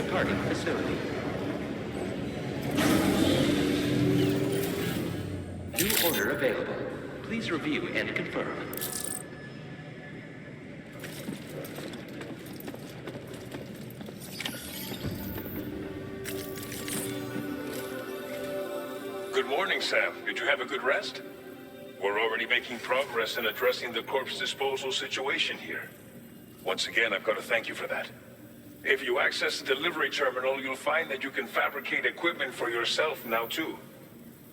target facility. New order available. Please review and confirm. Good morning, Sam. Did you have a good rest? We're already making progress in addressing the corpse disposal situation here. Once again, I've got to thank you for that. If you access the delivery terminal, you'll find that you can fabricate equipment for yourself now too.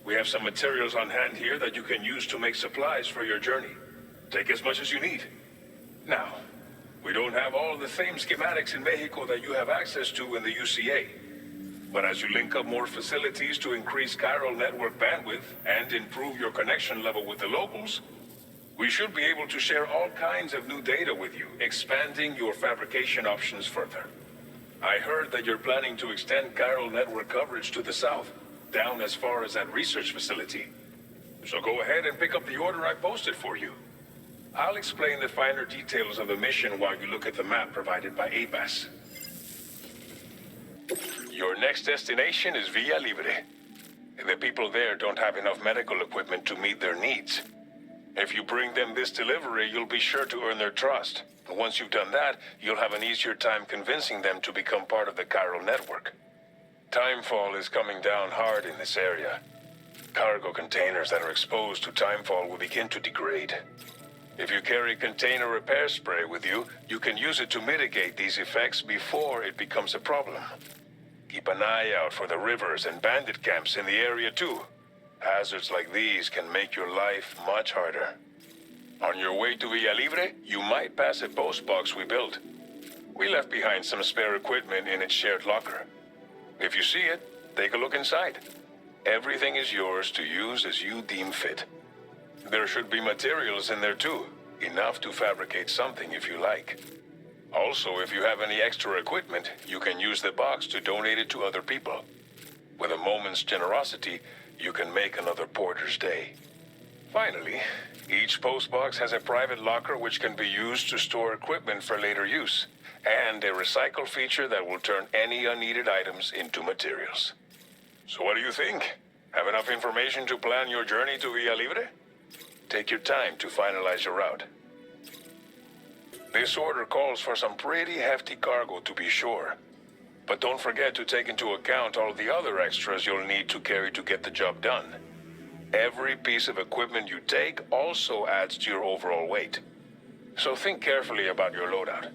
We have some materials on hand here that you can use to make supplies for your journey. Take as much as you need. Now, we don't have all the same schematics in Mexico that you have access to in the UCA. But as you link up more facilities to increase chiral network bandwidth and improve your connection level with the locals, we should be able to share all kinds of new data with you, expanding your fabrication options further. I heard that you're planning to extend chiral network coverage to the south, down as far as that research facility. So go ahead and pick up the order I posted for you. I'll explain the finer details of the mission while you look at the map provided by ABAS. Your next destination is Villa Libre. The people there don't have enough medical equipment to meet their needs. If you bring them this delivery, you'll be sure to earn their trust. And once you've done that, you'll have an easier time convincing them to become part of the chiral network. Timefall is coming down hard in this area. Cargo containers that are exposed to timefall will begin to degrade. If you carry container repair spray with you, you can use it to mitigate these effects before it becomes a problem. Keep an eye out for the rivers and bandit camps in the area too. Hazards like these can make your life much harder. On your way to Villa Libre, you might pass a post box we built. We left behind some spare equipment in its shared locker. If you see it, take a look inside. Everything is yours to use as you deem fit. There should be materials in there too, enough to fabricate something if you like. Also, if you have any extra equipment, you can use the box to donate it to other people. With a moment's generosity, you can make another porter's day. Finally, each postbox has a private locker which can be used to store equipment for later use, and a recycle feature that will turn any unneeded items into materials. So what do you think? Have enough information to plan your journey to Villa Libre? Take your time to finalize your route. This order calls for some pretty hefty cargo to be sure. But don't forget to take into account all the other extras you'll need to carry to get the job done. Every piece of equipment you take also adds to your overall weight. So think carefully about your loadout.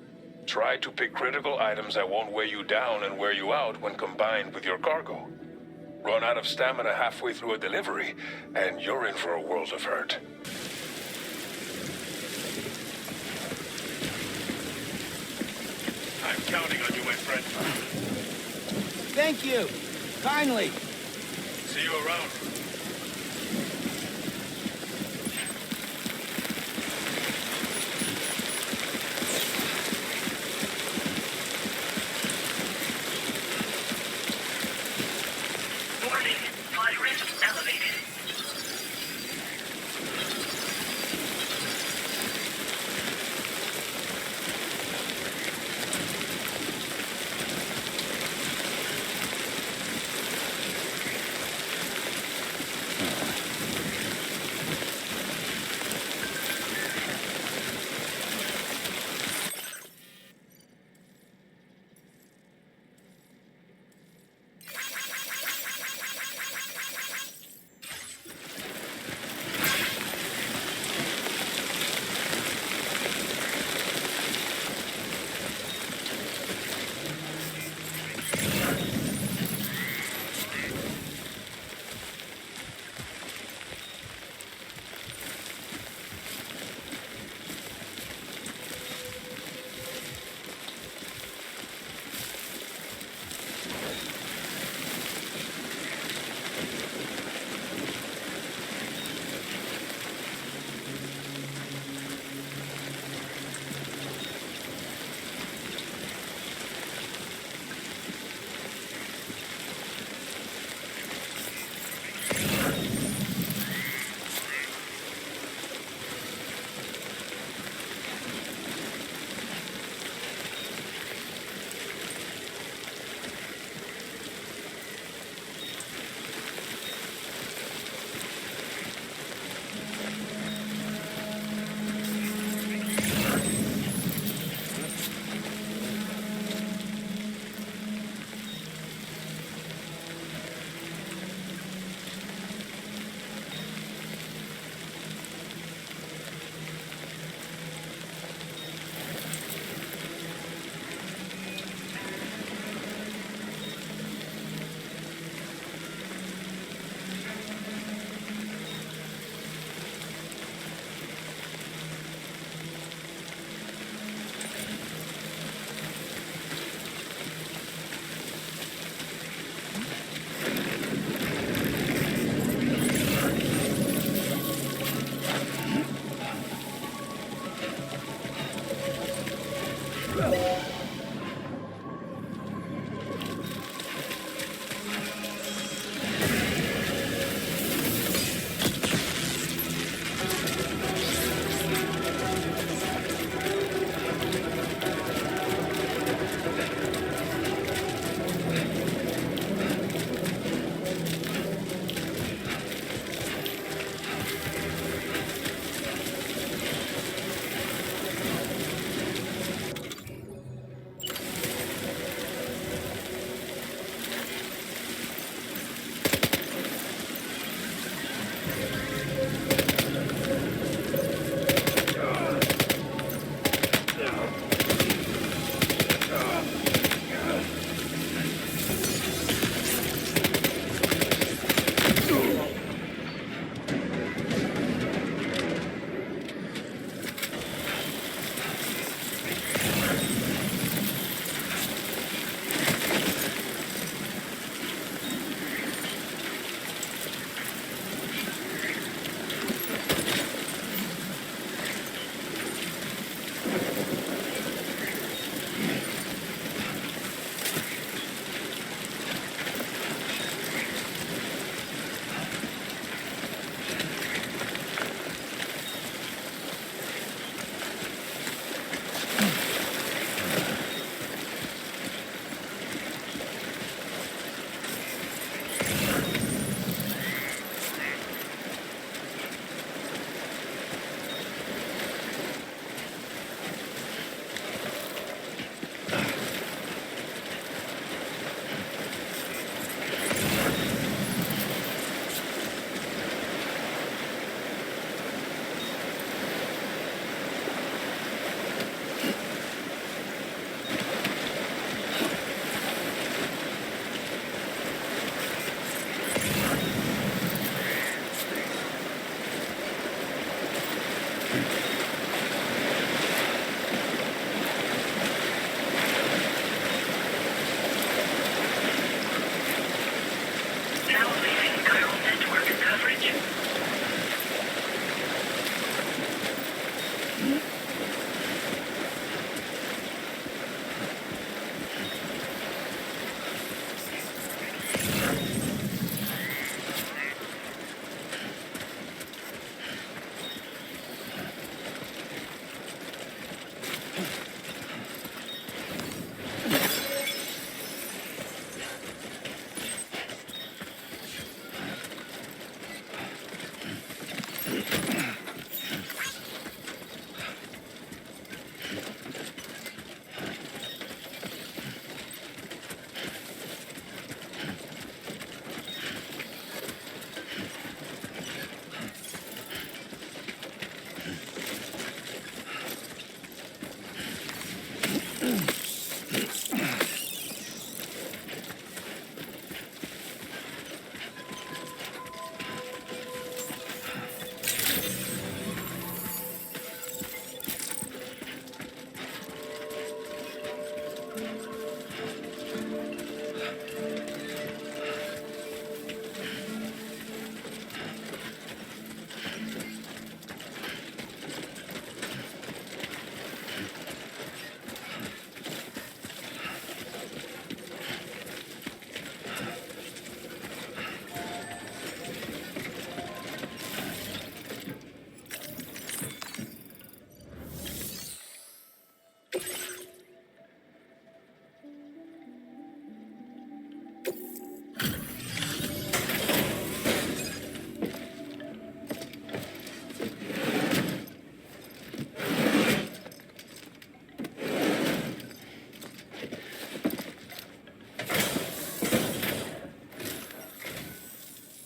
Try to pick critical items that won't weigh you down and wear you out when combined with your cargo. Run out of stamina halfway through a delivery, and you're in for a world of hurt. I'm counting on you, my friend. Thank you. Kindly. See you around. Warning, virus elevated.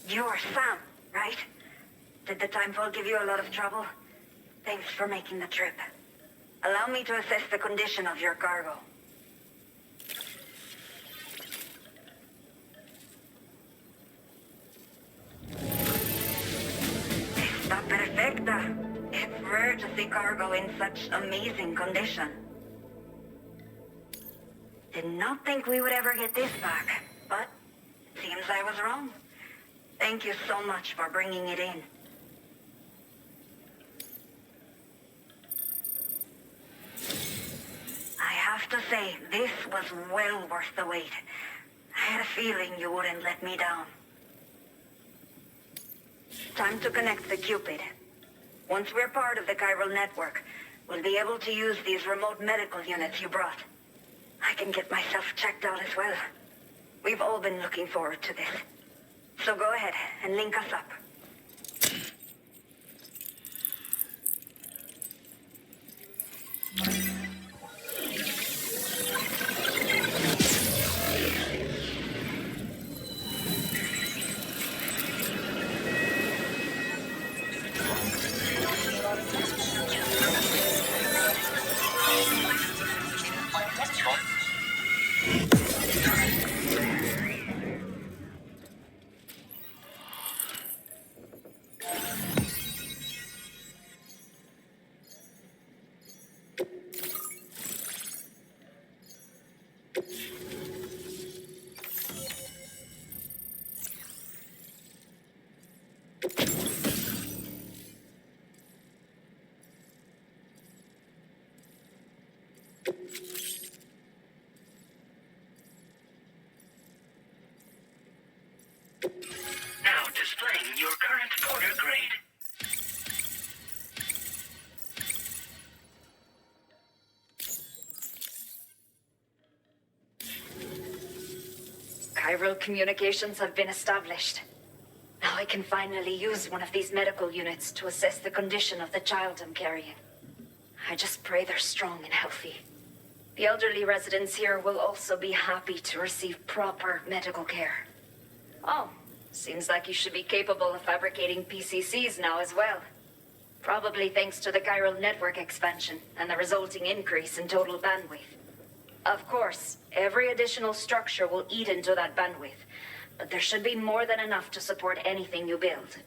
You're Sam, right? Did the timefall give you a lot of trouble? Thanks for making the trip. Allow me to assess the condition of your cargo. Está perfecta. It's rare to see cargo in such amazing condition. Did not think we would ever get this back, but seems I was wrong. Thank you so much for bringing it in. I have to say, this was well worth the wait. I had a feeling you wouldn't let me down. Time to connect the Cupid. Once we're part of the chiral network, we'll be able to use these remote medical units you brought. I can get myself checked out as well. We've all been looking forward to this. So go ahead and link us up. Now displaying your current order grade. Chiral communications have been established. Now I can finally use one of these medical units to assess the condition of the child I'm carrying. I just pray they're strong and healthy. The elderly residents here will also be happy to receive proper medical care. Oh, seems like you should be capable of fabricating PCCs now as well. Probably thanks to the chiral network expansion and the resulting increase in total bandwidth. Of course, every additional structure will eat into that bandwidth, but there should be more than enough to support anything you build.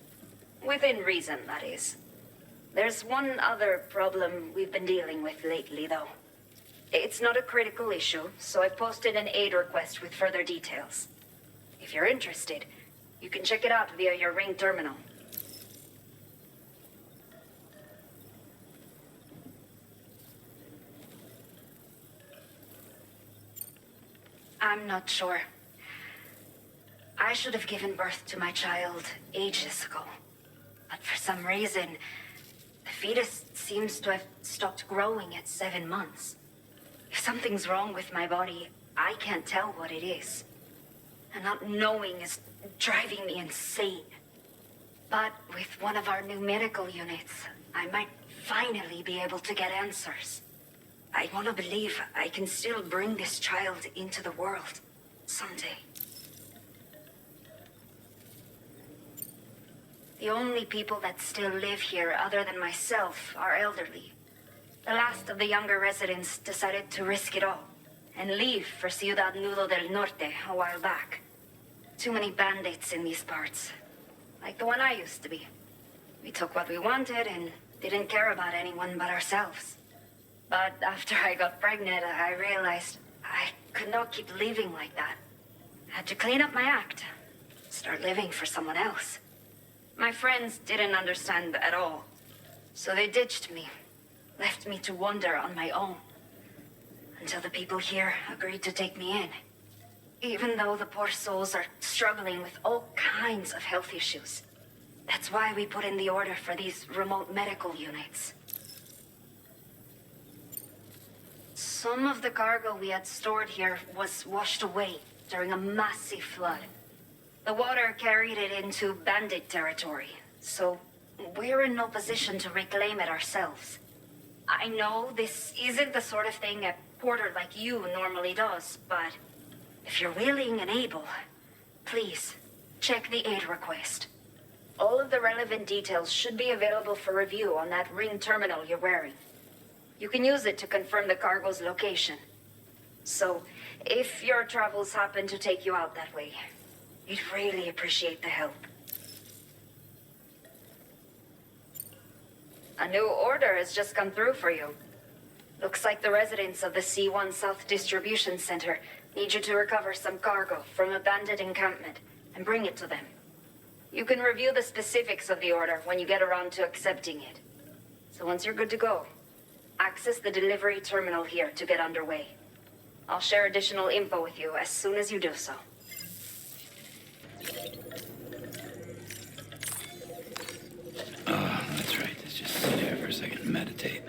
Within reason, that is. There's one other problem we've been dealing with lately, though. It's not a critical issue, so I've posted an aid request with further details. If you're interested, you can check it out via your Ring terminal. I'm not sure. I should have given birth to my child ages ago. But for some reason, the fetus seems to have stopped growing at 7 months. If something's wrong with my body, I can't tell what it is. And not knowing is driving me insane. But with one of our new medical units, I might finally be able to get answers. I want to believe I can still bring this child into the world someday. The only people that still live here other than myself are elderly. The last of the younger residents decided to risk it all and leave for Ciudad Nudo del Norte a while back. Too many bandits in these parts, like the one I used to be. We took what we wanted and didn't care about anyone but ourselves. But after I got pregnant, I realized I could not keep leaving like that. Had to clean up my act. Start living for someone else. My friends didn't understand at all. So they ditched me. Left me to wander on my own. Until the people here agreed to take me in. Even though the poor souls are struggling with all kinds of health issues. That's why we put in the order for these remote medical units. Some of the cargo we had stored here was washed away during a massive flood. The water carried it into bandit territory, so we're in no position to reclaim it ourselves. I know this isn't the sort of thing a porter like you normally does, but if you're willing and able, please, check the aid request. All of the relevant details should be available for review on that ring terminal you're wearing. You can use it to confirm the cargo's location. So, if your travels happen to take you out that way, we'd really appreciate the help. A new order has just come through for you. Looks like the residents of the C1 South Distribution Center need you to recover some cargo from a bandit encampment and bring it to them. You can review the specifics of the order when you get around to accepting it. So once you're good to go, access the delivery terminal here to get underway. I'll share additional info with you as soon as you do so. Oh, that's right. Let's just sit here for a second and meditate.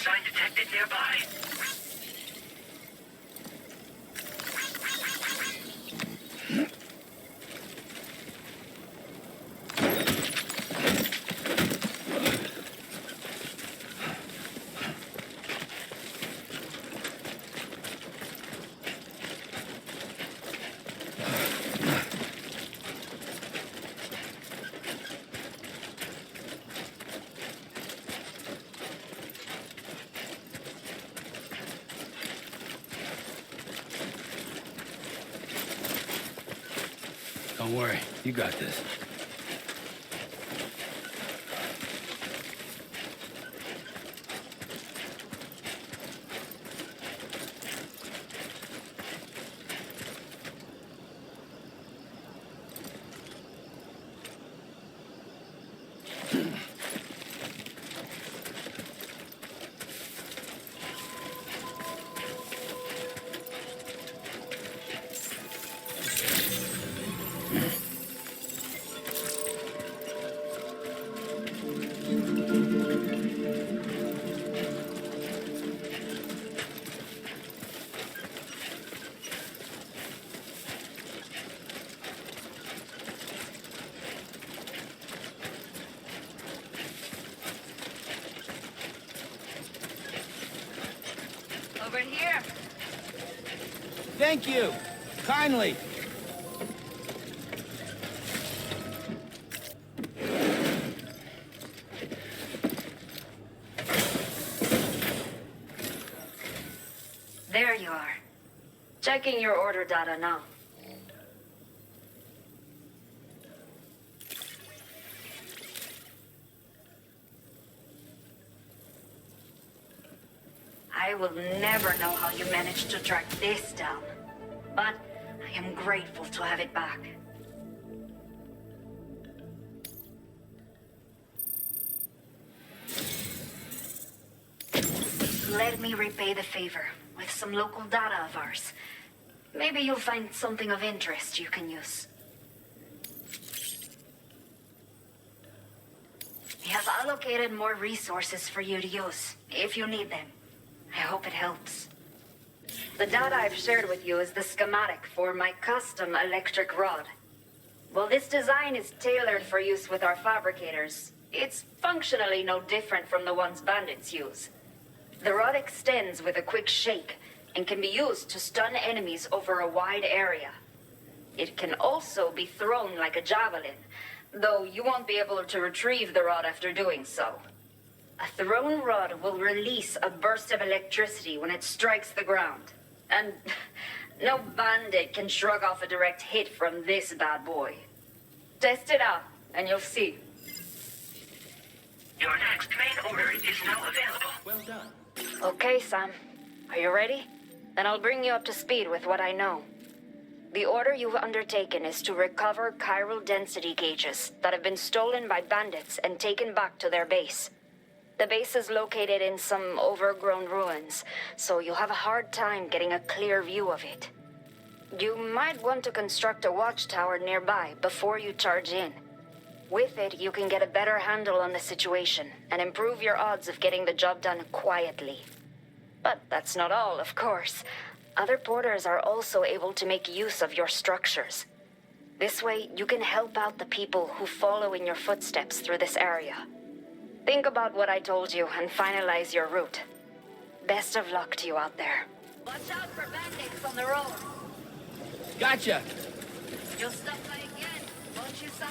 Sign detected nearby. Don't worry, you got this. Over here. Thank you. Kindly. There you are. Checking your order data now. I will never know how you managed to track this down. But I am grateful to have it back. Let me repay the favor with some local data of ours. Maybe you'll find something of interest you can use. We have allocated more resources for you to use, if you need them. I hope it helps. The data I've shared with you is the schematic for my custom electric rod. While this design is tailored for use with our fabricators, it's functionally no different from the ones bandits use. The rod extends with a quick shake and can be used to stun enemies over a wide area. It can also be thrown like a javelin, though you won't be able to retrieve the rod after doing so. A thrown rod will release a burst of electricity when it strikes the ground. And no bandit can shrug off a direct hit from this bad boy. Test it out, and you'll see. Your next main order is now available. Well done. Okay, Sam. Are you ready? Then I'll bring you up to speed with what I know. The order you've undertaken is to recover chiral density gauges that have been stolen by bandits and taken back to their base. The base is located in some overgrown ruins, so you'll have a hard time getting a clear view of it. You might want to construct a watchtower nearby before you charge in. With it, you can get a better handle on the situation and improve your odds of getting the job done quietly. But that's not all, of course. Other porters are also able to make use of your structures. This way, you can help out the people who follow in your footsteps through this area. Think about what I told you and finalize your route. Best of luck to you out there. Watch out for bandits on the road. Gotcha. You'll stop by again, won't you, Sam?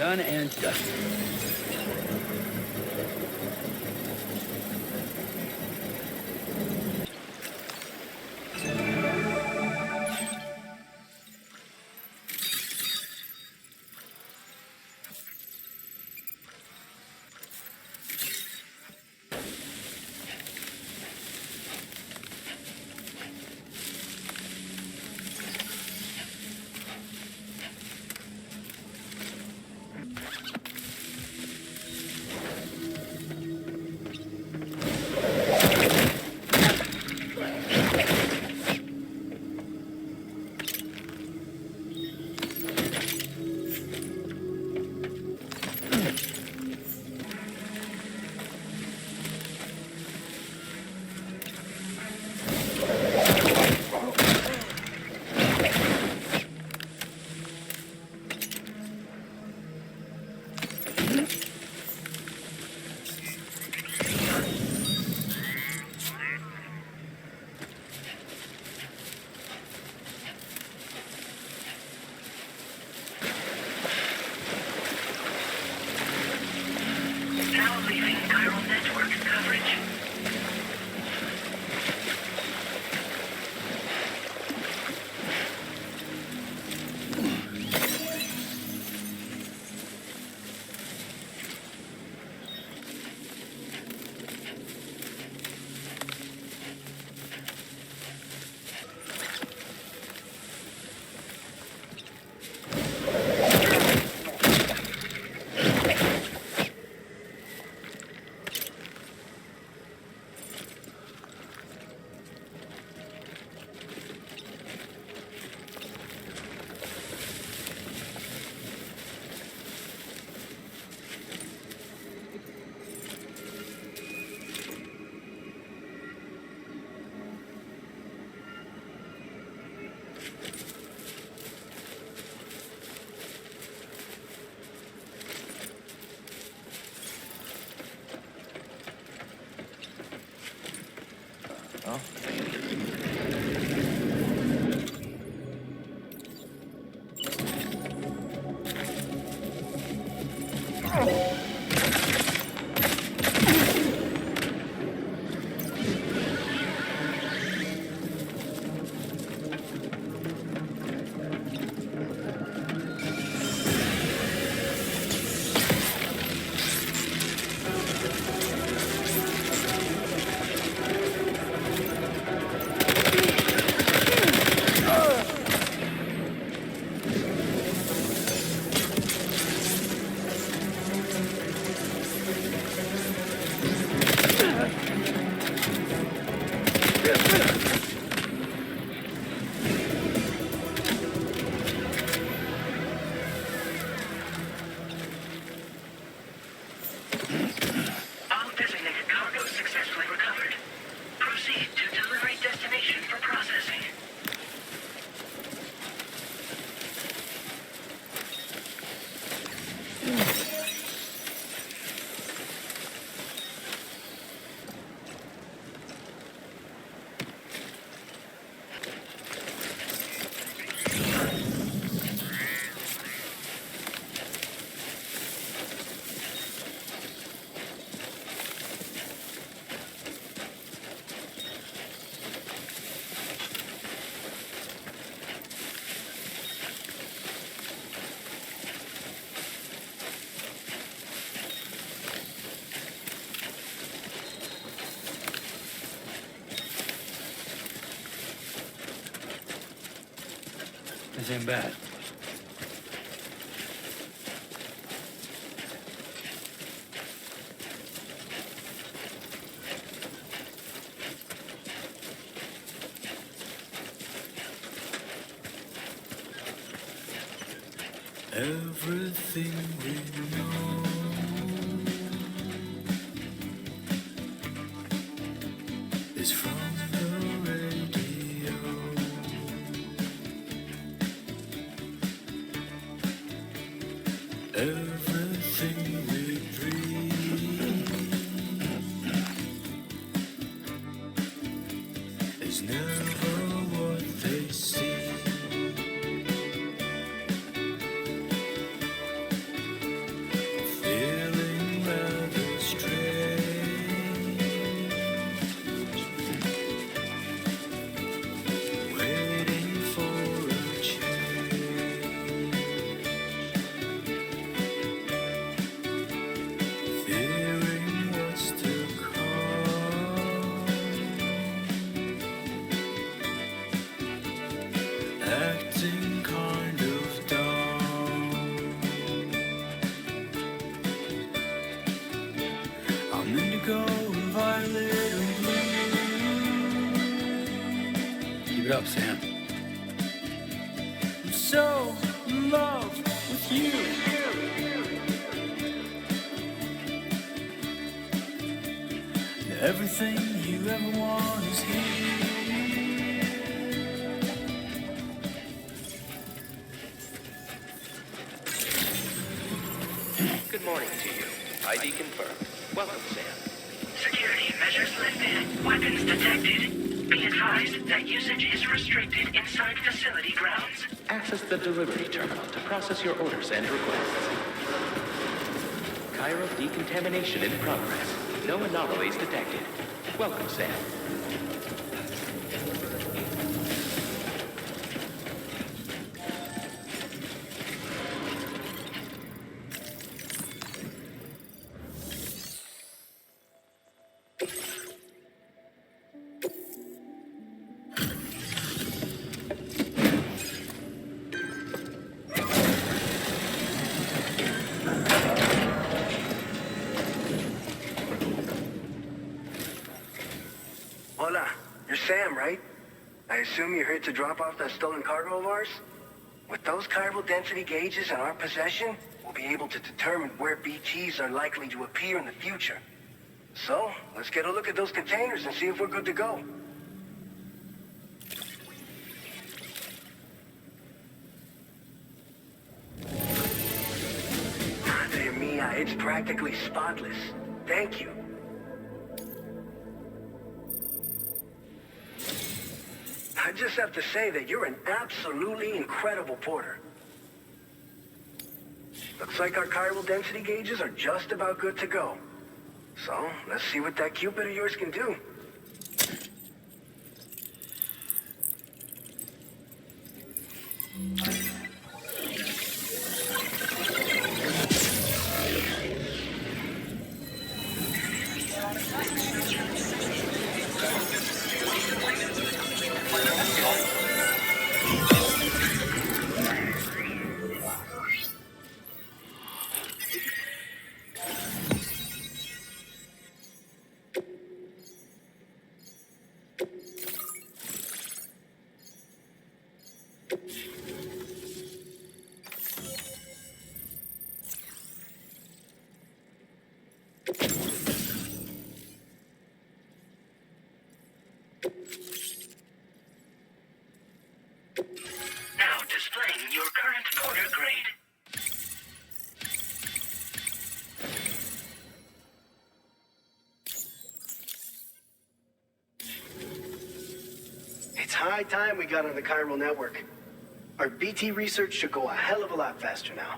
Done and dusted. Now leaving neural network coverage. All designated cargo successfully recovered. Proceed to delivery destination for processing. This ain't bad. Everything we know is from the radio. Everything we dream is never what they seem. up, Sam. I'm so in love with you. Everything you ever want is here. Good morning to you. ID confirmed. Welcome, Sam. Security measures lifted. Weapons detected. Be advised that usage is restricted inside facility grounds. Access the delivery terminal to process your orders and requests. Chiral decontamination in progress. No anomalies detected. Welcome, Sam. Hola, you're Sam, right? I assume you're here to drop off that stolen cargo of ours? With those chiral density gauges in our possession, we'll be able to determine where BTs are likely to appear in the future. So, let's get a look at those containers and see if we're good to go. Madre mia, it's practically spotless. Thank you. I just have to say that you're an absolutely incredible porter. Looks like our chiral density gauges are just about good to go. So, let's see what that Cupid of yours can do. Now displaying your current porter grade. It's high time we got on the chiral network. Our BT research should go a hell of a lot faster now.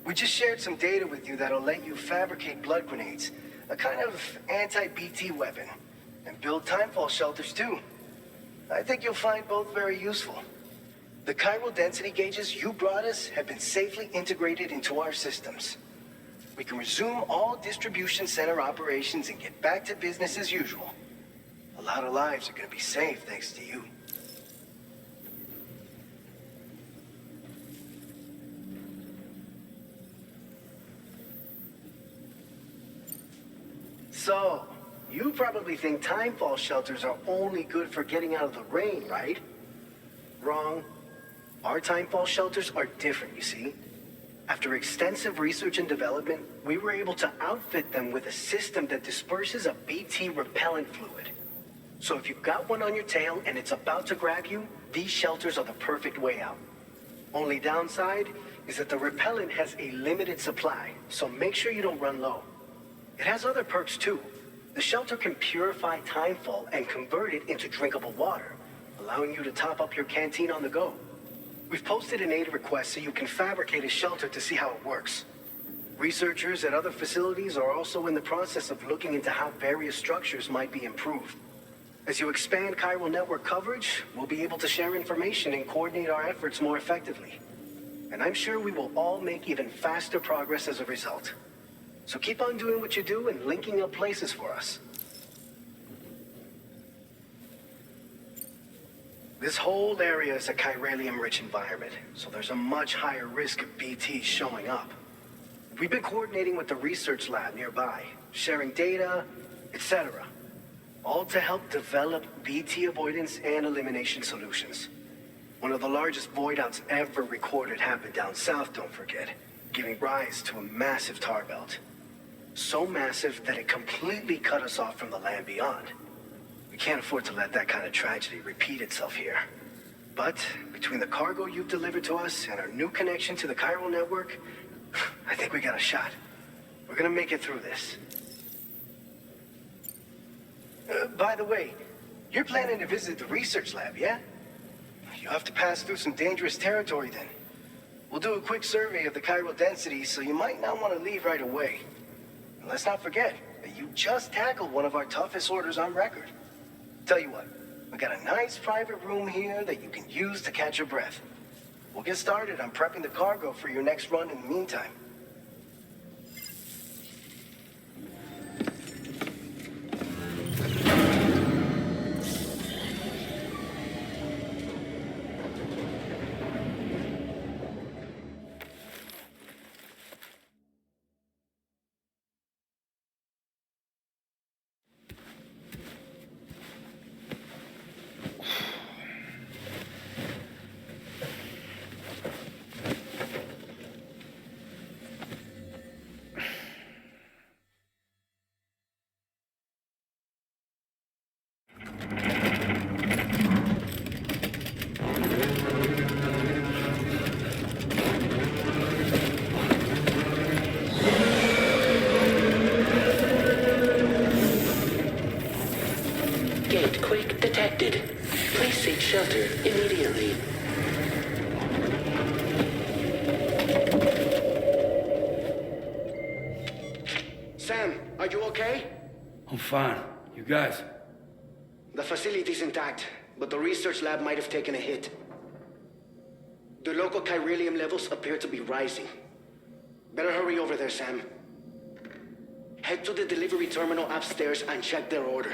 We just shared some data with you that'll let you fabricate blood grenades, a kind of anti-BT weapon, and build timefall shelters too. I think you'll find both very useful. The chiral density gauges you brought us have been safely integrated into our systems. We can resume all distribution center operations and get back to business as usual. A lot of lives are gonna be saved thanks to you. So, you probably think timefall shelters are only good for getting out of the rain, right? Wrong. Our timefall shelters are different, you see. After extensive research and development, we were able to outfit them with a system that disperses a BT repellent fluid. So if you've got one on your tail and it's about to grab you, these shelters are the perfect way out. Only downside is that the repellent has a limited supply, so make sure you don't run low. It has other perks too. The shelter can purify timefall and convert it into drinkable water, allowing you to top up your canteen on the go. We've posted an aid request so you can fabricate a shelter to see how it works. Researchers at other facilities are also in the process of looking into how various structures might be improved. As you expand chiral network coverage, we'll be able to share information and coordinate our efforts more effectively. And I'm sure we will all make even faster progress as a result. So keep on doing what you do and linking up places for us. This whole area is a chiralium-rich environment, so there's a much higher risk of BTs showing up. We've been coordinating with the research lab nearby, sharing data, etc. All to help develop BT avoidance and elimination solutions. One of the largest void outs ever recorded happened down south, don't forget, giving rise to a massive tar belt. So massive that it completely cut us off from the land beyond. We can't afford to let that kind of tragedy repeat itself here. But between the cargo you've delivered to us and our new connection to the chiral network, I think we got a shot. We're gonna make it through this. By the way, you're planning to visit the research lab, yeah? You'll have to pass through some dangerous territory then. We'll do a quick survey of the chiral density, so you might not want to leave right away. And let's not forget that you just tackled one of our toughest orders on record. Tell you what, we got a nice private room here that you can use to catch your breath. We'll get started on prepping the cargo for your next run in the meantime. Gate quake detected. Please seek shelter immediately. Sam, are you okay? I'm fine. You guys? The facility's intact, but the research lab might have taken a hit. The local chiralium levels appear to be rising. Better hurry over there, Sam. Head to the delivery terminal upstairs and check their order.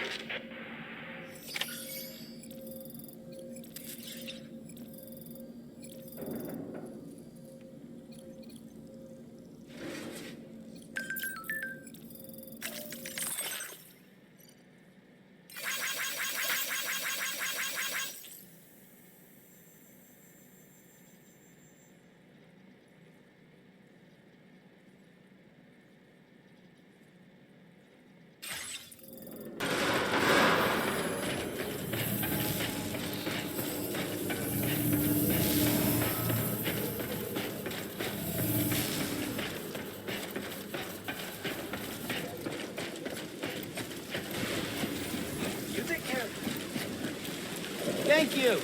Thank you.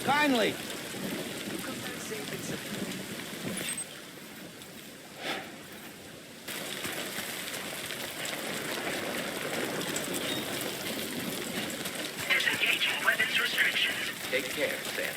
Kindly. Disengaging weapons restrictions. Take care, Sam.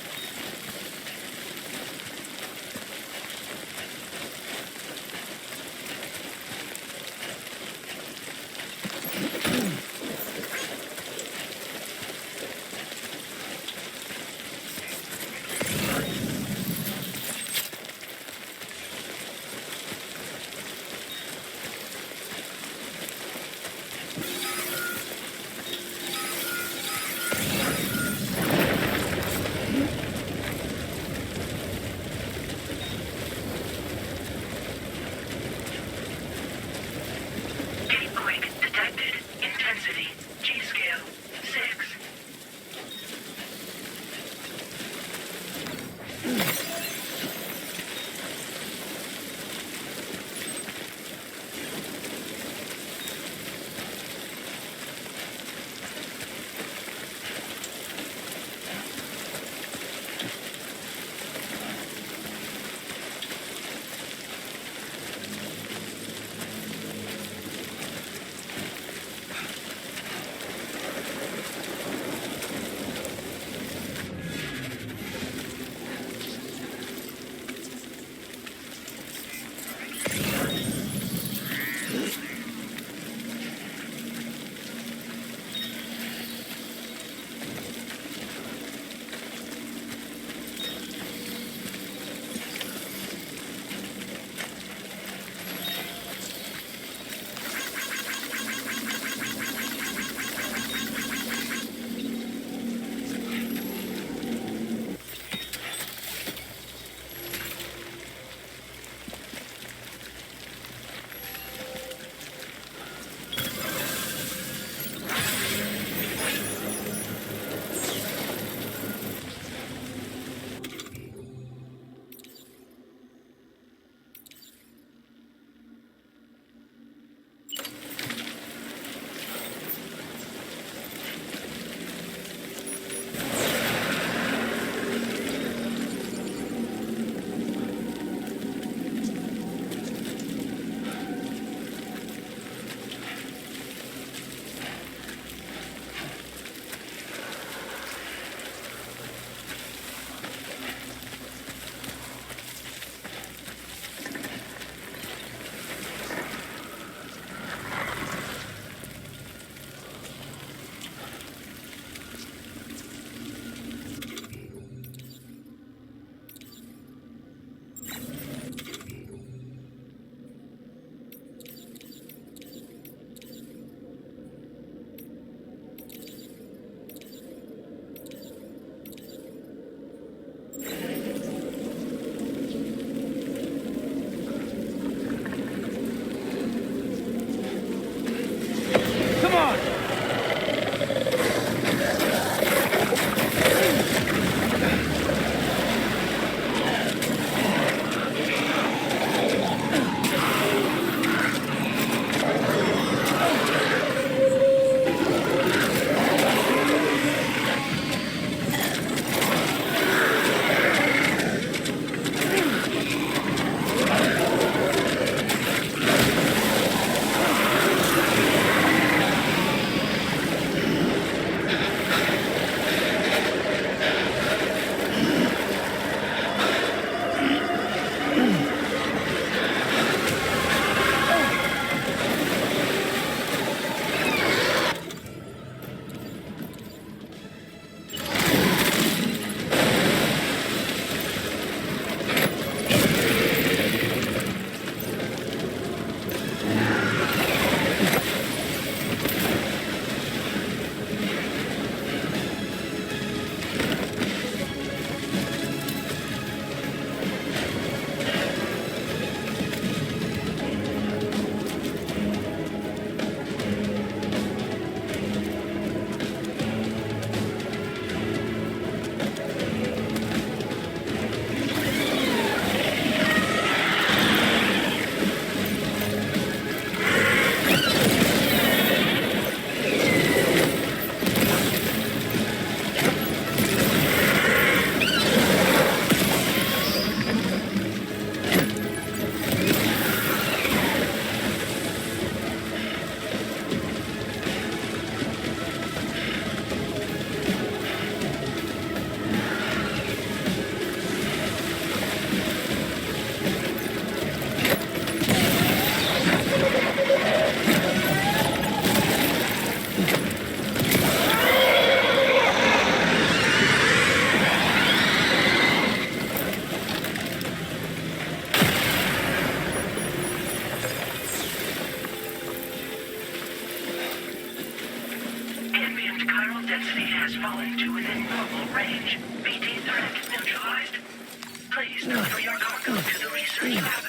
Please deliver your cargo to the research lab.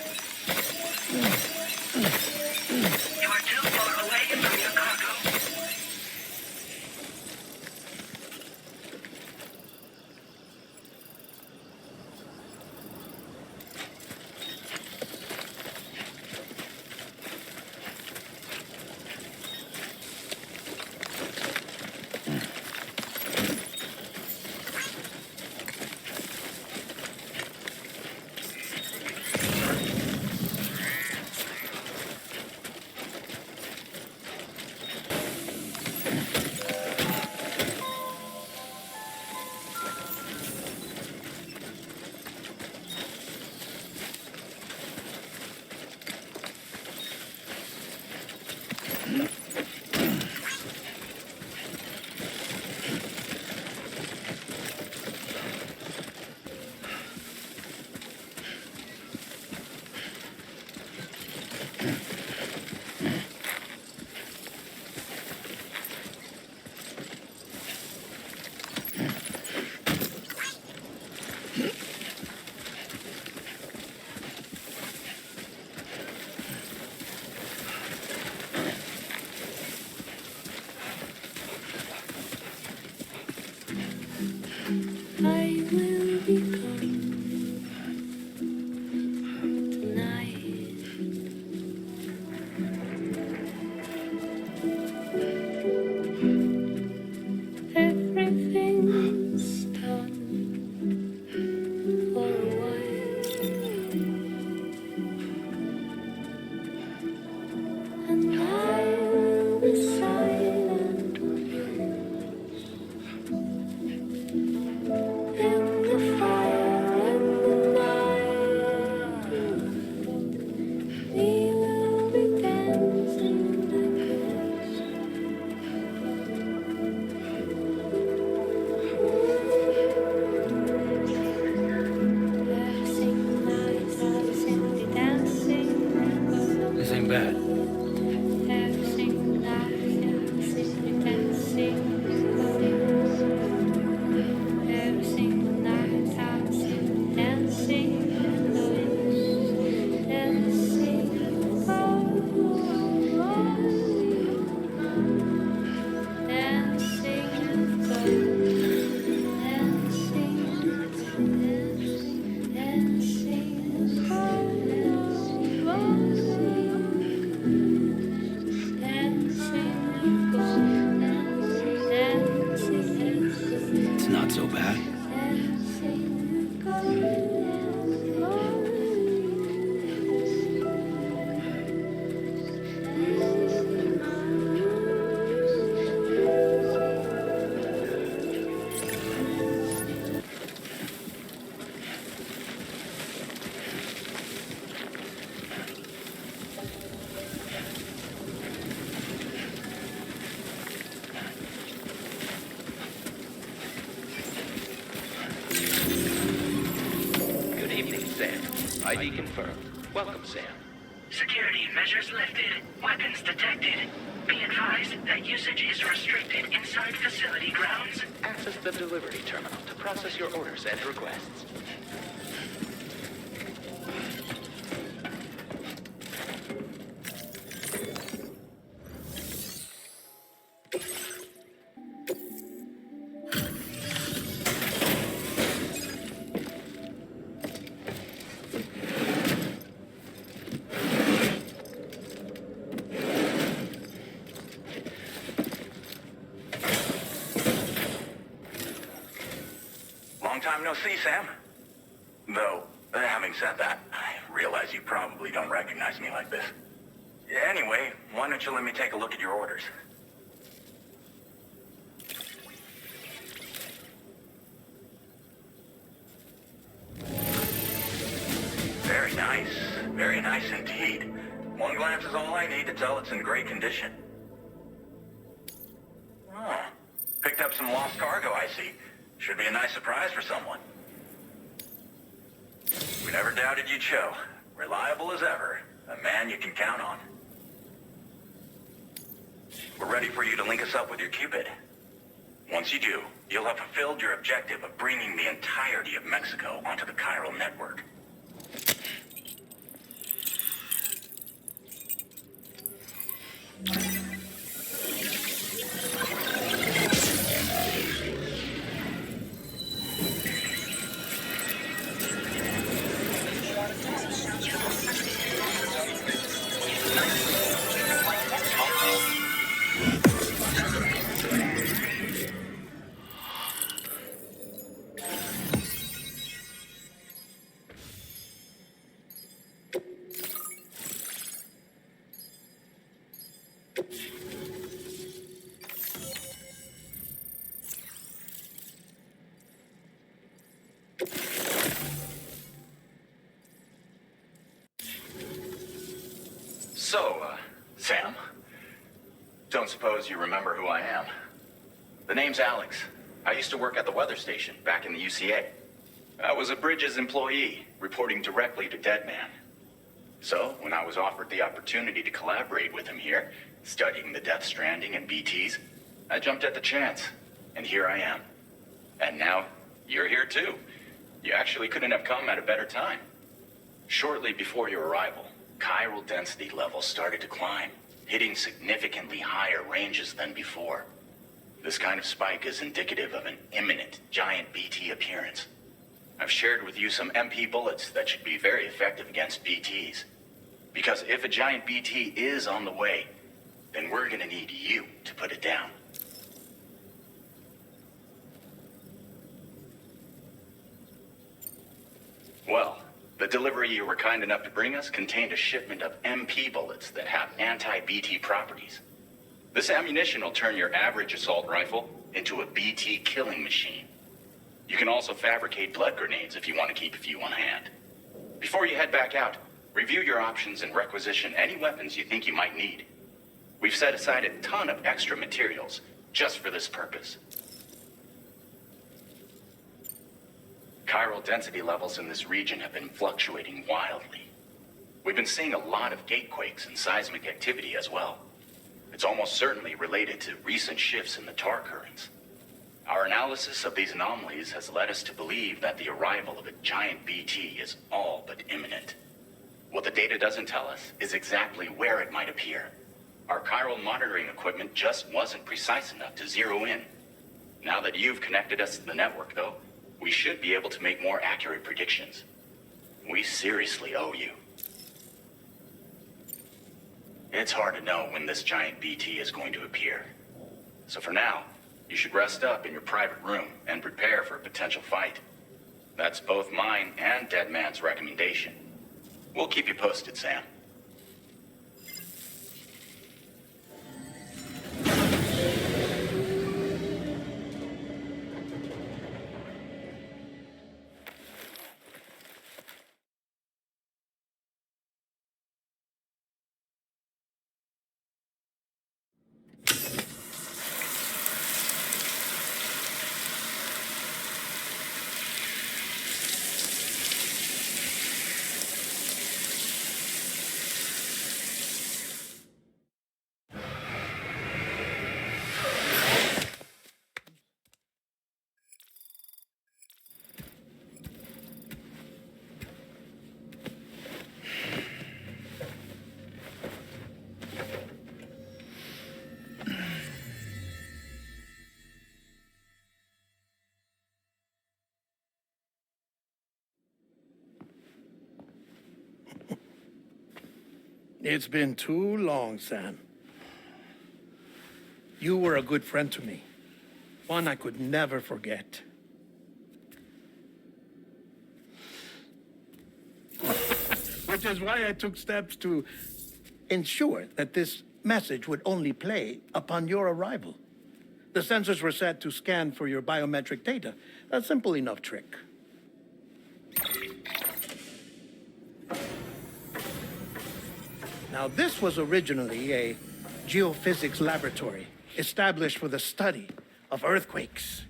You are too far away from your cargo. I will be gone tonight. Everything's done for a while, and I will be silent in the fire and the night. We will be dancing like this. Dancing nights, simply dancing. This ain't bad. Dancing nights, simply dancing. Dancing nights, simply dancing. It's not so bad. Good evening, Sam. ID confirmed. Welcome, Sam. Security measures lifted. Weapons detected. Be advised that usage is restricted inside facility grounds. Access the delivery terminal to process your orders and requests. Long time no see, Sam. Though, having said that, I realize you probably don't recognize me like this. Anyway, why don't you let me take a look at your orders? Very nice. Very nice indeed. One glance is all I need to tell it's in great condition. Oh, picked up some lost cargo, I see. Should be a nice surprise for someone. We never doubted you'd show. Reliable as ever. A man you can count on. We're ready for you to link us up with your Cupid. Once you do, you'll have fulfilled your objective of bringing the entirety of Mexico onto the chiral network. Sam, don't suppose you remember who I am? The name's Alex. I used to work at the weather station back in the UCA. I was a Bridges employee, reporting directly to Deadman. So, when I was offered the opportunity to collaborate with him here, studying the Death Stranding and BTs, I jumped at the chance, and here I am. And now, you're here too. You actually couldn't have come at a better time. Shortly before your arrival, chiral density levels started to climb, hitting significantly higher ranges than before. This kind of spike is indicative of an imminent giant BT appearance. I've shared with you some MP bullets that should be very effective against BTs. Because if a giant BT is on the way, then we're gonna need you to put it down. Well, the delivery you were kind enough to bring us contained a shipment of MP bullets that have anti-BT properties. This ammunition will turn your average assault rifle into a BT killing machine. You can also fabricate blood grenades if you want to keep a few on hand. Before you head back out, review your options and requisition any weapons you think you might need. We've set aside a ton of extra materials just for this purpose. Chiral density levels in this region have been fluctuating wildly. We've been seeing a lot of gatequakes and seismic activity as well. It's almost certainly related to recent shifts in the tar currents. Our analysis of these anomalies has led us to believe that the arrival of a giant BT is all but imminent. What the data doesn't tell us is exactly where it might appear. Our chiral monitoring equipment just wasn't precise enough to zero in. Now that you've connected us to the network, though, we should be able to make more accurate predictions. We seriously owe you. It's hard to know when this giant BT is going to appear. So for now, you should rest up in your private room and prepare for a potential fight. That's both mine and Deadman's recommendation. We'll keep you posted, Sam. It's been too long, Sam. You were a good friend to me. One I could never forget. Which is why I took steps to ensure that this message would only play upon your arrival. The sensors were set to scan for your biometric data. A simple enough trick. Now, this was originally a geophysics laboratory established for the study of earthquakes.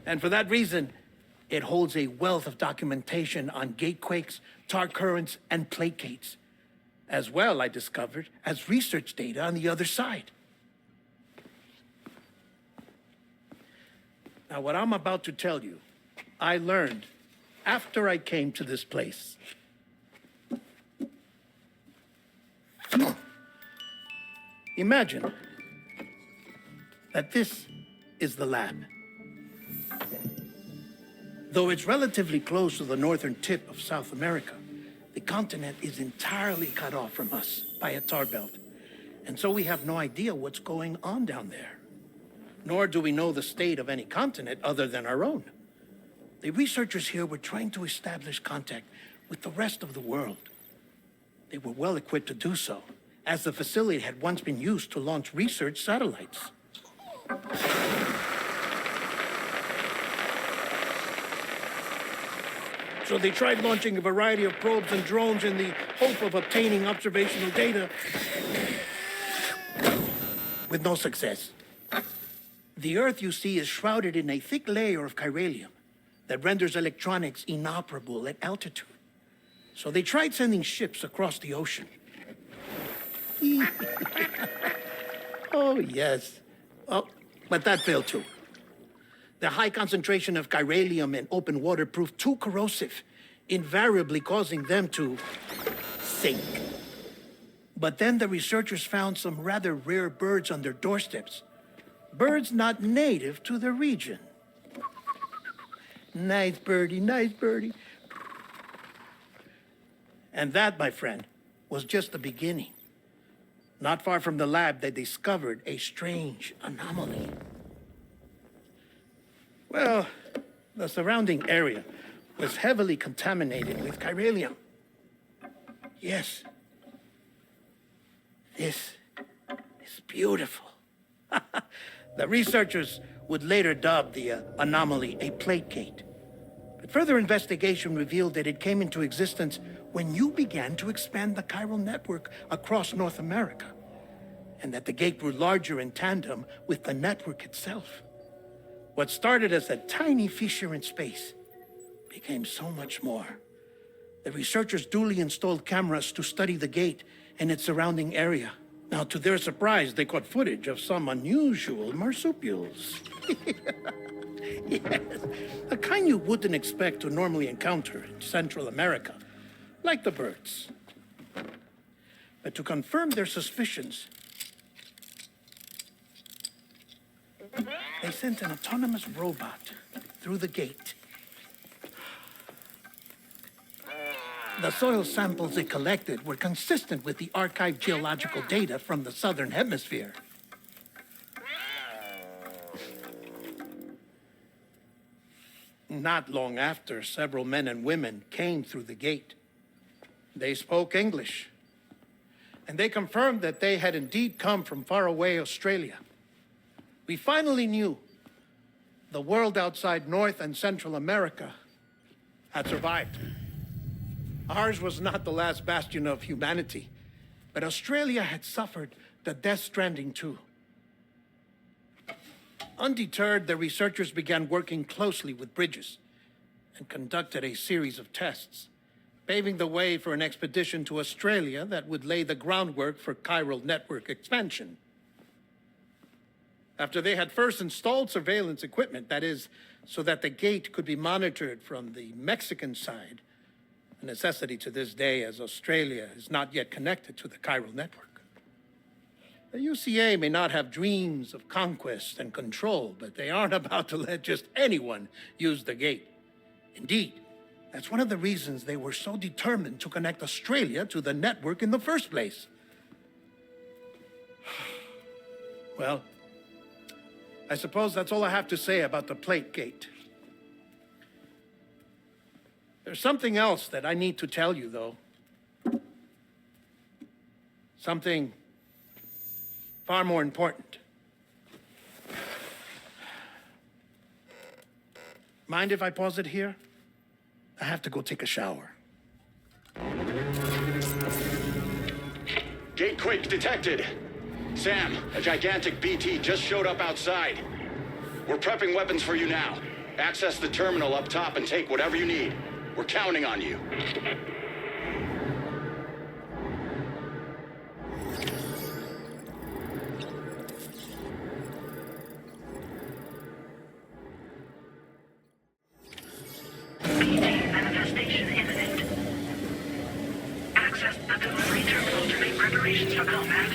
And for that reason, it holds a wealth of documentation on gatequakes, tar currents, and placates. As well, I discovered, as research data on the other side. Now, what I'm about to tell you, I learned after I came to this place. Imagine that this is the lab. Though it's relatively close to the northern tip of South America, the continent is entirely cut off from us by a tar belt. And so we have no idea what's going on down there. Nor do we know the state of any continent other than our own. The researchers here were trying to establish contact with the rest of the world. They were well equipped to do so, as the facility had once been used to launch research satellites. So they tried launching a variety of probes and drones in the hope of obtaining observational data, with no success. The Earth, you see, is shrouded in a thick layer of chiralium that renders electronics inoperable at altitude. So they tried sending ships across the ocean. Oh, yes. Oh, but that failed too. The high concentration of chiralium in open water proved too corrosive, invariably causing them to sink. But then the researchers found some rather rare birds on their doorsteps. Birds not native to the region. Nice birdie, nice birdie. And that, my friend, was just the beginning. Not far from the lab, they discovered a strange anomaly. Well, the surrounding area was heavily contaminated with chiralium. Yes. This is beautiful. The researchers would later dub the anomaly a plate gate. But further investigation revealed that it came into existence when you began to expand the chiral network across North America, and that the gate grew larger in tandem with the network itself. What started as a tiny fissure in space became so much more. The researchers duly installed cameras to study the gate and its surrounding area. Now, to their surprise, they caught footage of some unusual marsupials. Yes, the kind you wouldn't expect to normally encounter in Central America, like the birds. But to confirm their suspicions, they sent an autonomous robot through the gate. The soil samples it collected were consistent with the archived geological data from the southern hemisphere. Not long after, several men and women came through the gate. They spoke English, and they confirmed that they had indeed come from faraway Australia. We finally knew the world outside North and Central America had survived. Ours was not the last bastion of humanity, but Australia had suffered the death stranding too. Undeterred, the researchers began working closely with Bridges and conducted a series of tests, paving the way for an expedition to Australia that would lay the groundwork for chiral network expansion. After they had first installed surveillance equipment, that is, so that the gate could be monitored from the Mexican side, a necessity to this day as Australia is not yet connected to the chiral network. The UCA may not have dreams of conquest and control, but they aren't about to let just anyone use the gate. Indeed, that's one of the reasons they were so determined to connect Australia to the network in the first place. Well, I suppose that's all I have to say about the plate gate. There's something else that I need to tell you, though. Something far more important. Mind if I pause it here? I have to go take a shower. Gate quake detected. Sam, a gigantic BT just showed up outside. We're prepping weapons for you now. Access the terminal up top and take whatever you need. We're counting on you. Manifestation imminent. Access the delivery terminal to make preparations for combat.